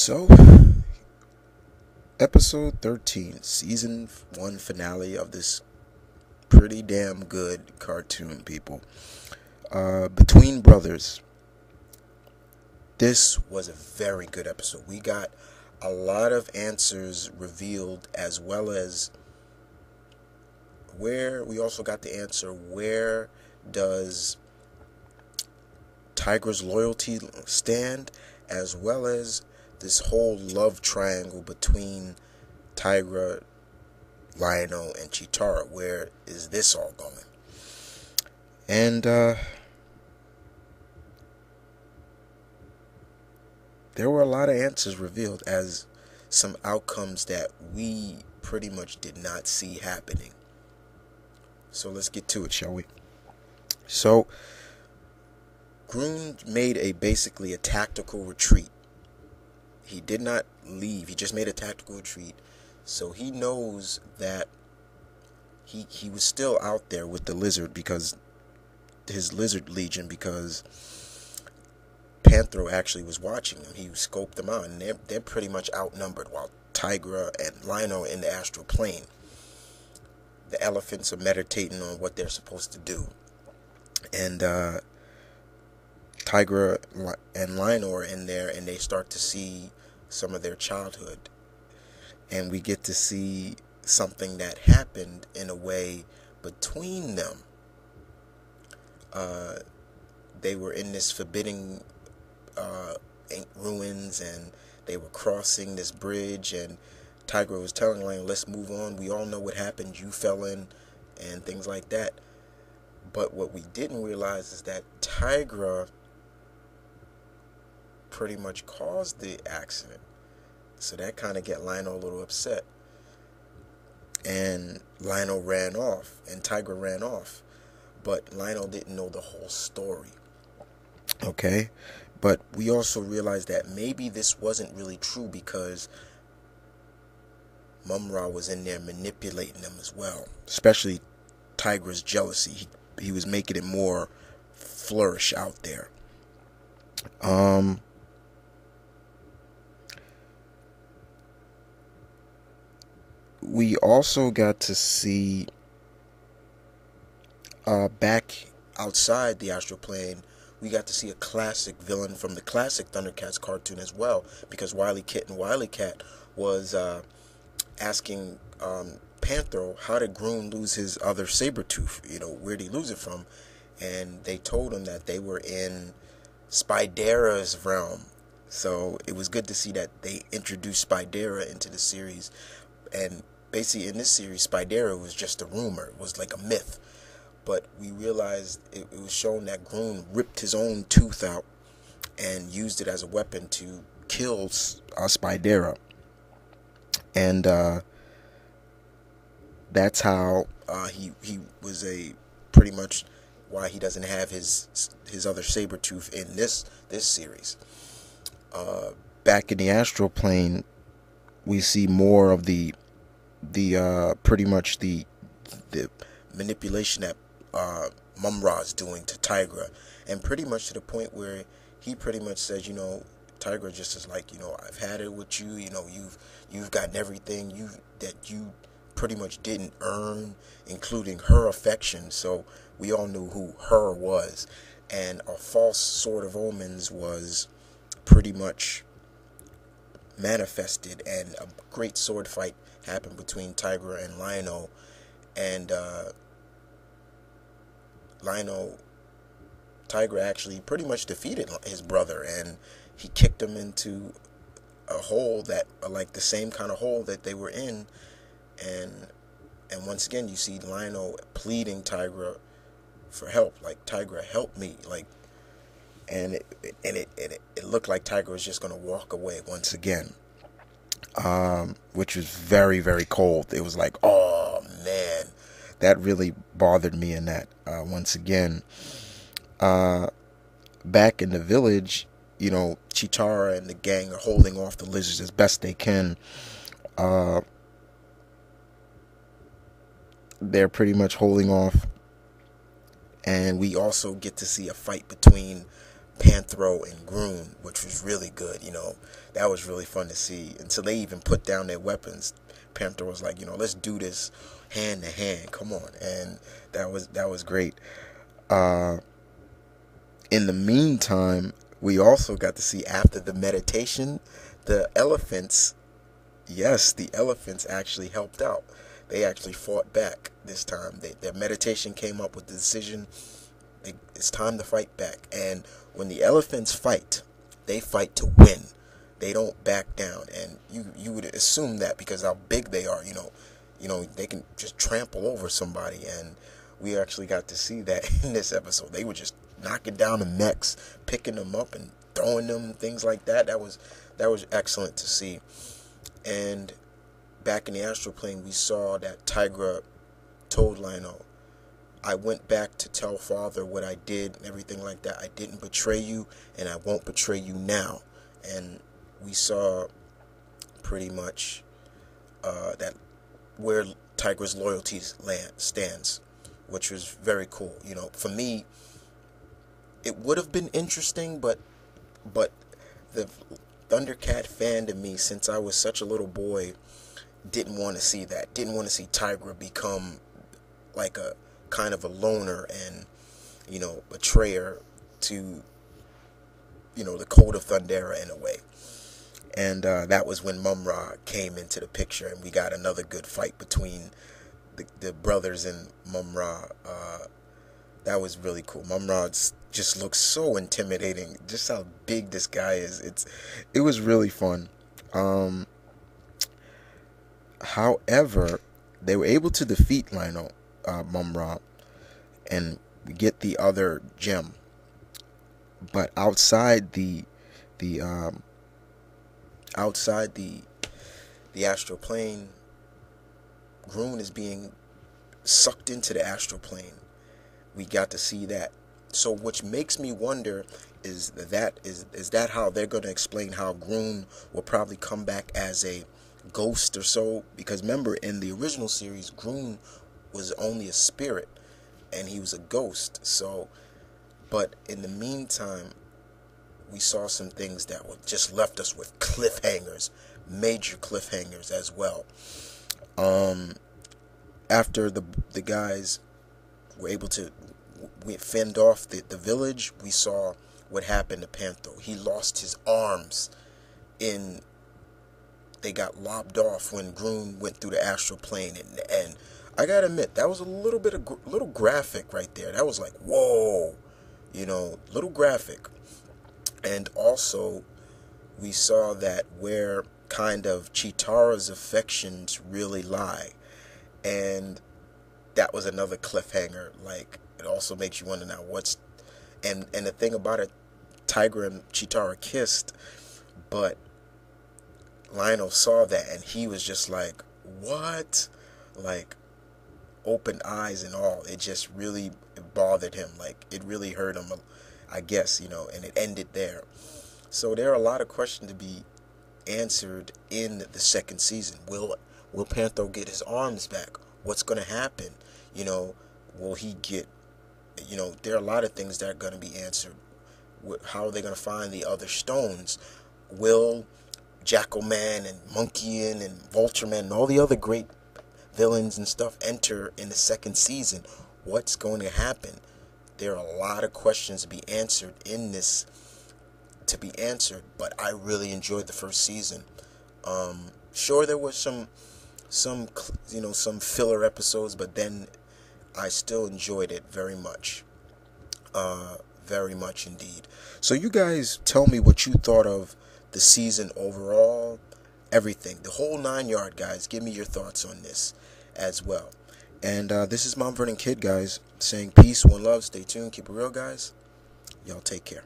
So, episode 13, season 1 finale of this pretty damn good cartoon, people. Between Brothers. This was a very good episode. We got a lot of answers revealed, as well as we also got the answer, where does Tiger's loyalty stand, as well as this whole love triangle between Tigra, Lionel, and Chitara. Where is this all going? And there were a lot of answers revealed, as some outcomes that we pretty much did not see happening. So let's get to it, shall we? So Groon made basically a tactical retreat. He did not leave. He just made a tactical retreat. So he knows that he was still out there with the lizard, because his lizard legion, because Panthro actually was watching them. He scoped them out, and they're pretty much outnumbered, while Tigra and Lionel are in the astral plane. The elephants are meditating on what they're supposed to do. And Tigra and Lionel are in there, and they start to see some of their childhood. And we get to see something that happened in a way between them. They were in this forbidding ruins, and they were crossing this bridge, and Tigra was telling Lionel, let's move on. We all know what happened. You fell in, and things like that. But what we didn't realize is that Tigra pretty much caused the accident. So that kind of got Lionel a little upset. And Lionel ran off, and Tigra ran off. But Lionel didn't know the whole story. Okay? But we also realized that maybe this wasn't really true, because Mum-Ra was in there manipulating them as well. Especially Tigra's jealousy. He was making it more flourish out there. We also got to see back outside the astral plane, we got to see a classic villain from the classic ThunderCats cartoon as well, because Wily Kit and Wily Cat was asking Panthro, how did Groon lose his other saber tooth? Where'd he lose it from? And they told him that they were in Spidera's realm. So it was good to see that they introduced Spidera into the series. And basically in this series, Spidera was just a rumor. It was like a myth. But we realized it was shown that Groon ripped his own tooth out and used it as a weapon to kill Spidera. And that's how he was pretty much why he doesn't have his other saber tooth in this series. Back in the astral plane, we see more of the pretty much the manipulation that Mum-Ra is doing to Tigra, and pretty much to the point where he pretty much says, Tigra just is like, I've had it with you. You've gotten everything that you pretty much didn't earn, including her affection. So we all knew who her was, and a false sword of omens was pretty much manifested, and a great sword fight happened between Tigra and Lionel. And Tigra actually pretty much defeated his brother, and he kicked him into a hole that, like the same kind of hole that they were in. And once again, you see Lionel pleading Tigra for help, like, Tigra, help me, like. And it looked like Tigra was just going to walk away once again, which was very, very cold. It was like, oh man, that really bothered me in that. Once again, back in the village, Chitara and the gang are holding off the lizards as best they can. They're pretty much holding off, and we also get to see a fight between Panthro and Groon, which was really good. That was really fun to see. Until they even put down their weapons, Panther was like, let's do this hand to hand. Come on, and that was great. Uh, in the meantime, we also got to see after the meditation, the elephants. Yes, the elephants actually helped out. They actually fought back this time. Their meditation came up with the decision. It's time to fight back. And when the elephants fight, they fight to win. They don't back down. And you would assume that because how big they are. They can just trample over somebody. And we actually got to see that in this episode. They were just knocking down the mechs, picking them up and throwing them, things like that. That was excellent to see. And back in the astral plane, we saw that Tigra told Lionel, I went back to tell Father what I did and everything like that. I didn't betray you, and I won't betray you now. And we saw pretty much that where Tigra's loyalty stands, which was very cool. For me, it would have been interesting, but the Thundercat fan to me, since I was such a little boy, didn't want to see that. Didn't want to see Tigra become like a kind of a loner and, betrayer to, the code of Thundera in a way. And that was when Mum-Ra came into the picture, and we got another good fight between the brothers and Mum-Ra. That was really cool. Mum-Ra just looks so intimidating. Just how big this guy is. It was really fun. However, they were able to defeat Lionel, Mum-Ra, and get the other gem. But outside the astral plane, Groon is being sucked into the astral plane. We got to see that. So which makes me wonder, is that how they're going to explain how Groon will probably come back as a ghost or so? Because remember, in the original series, Groon was only a spirit and he was a ghost. So, but in the meantime, we saw some things that just left us with cliffhangers, major cliffhangers as well. After the guys were able to fend off the village, we saw what happened to Pantho. He lost his arms they got lopped off when Groon went through the astral plane, and I gotta admit, that was a little graphic right there. That was like, whoa, little graphic. And also, we saw that where kind of Chitara's affections really lie, and that was another cliffhanger. Like, it also makes you wonder now and the thing about it, Tigra and Chitara kissed, but Lionel saw that and he was just like, what? Like, open eyes and all. It just really bothered him. Like, it really hurt him, I guess, and it ended there. So there are a lot of questions to be answered in the second season. Will Pantho get his arms back? What's going to happen? Will he get, there are a lot of things that are going to be answered. How are they going to find the other stones? Will Jackalman and Monkey-In and Vultureman and all the other great villains and stuff enter in the second season? What's going to happen? There are a lot of questions to be answered but I really enjoyed the first season. Sure, there was some filler episodes, but then I still enjoyed it very much. Very much indeed. So you guys tell me what you thought of the season overall, everything, the whole 9 yard, guys. Give me your thoughts on this as well. And this is Mount Vernon Kid, guys, saying peace, one love, stay tuned, keep it real, guys. Y'all take care.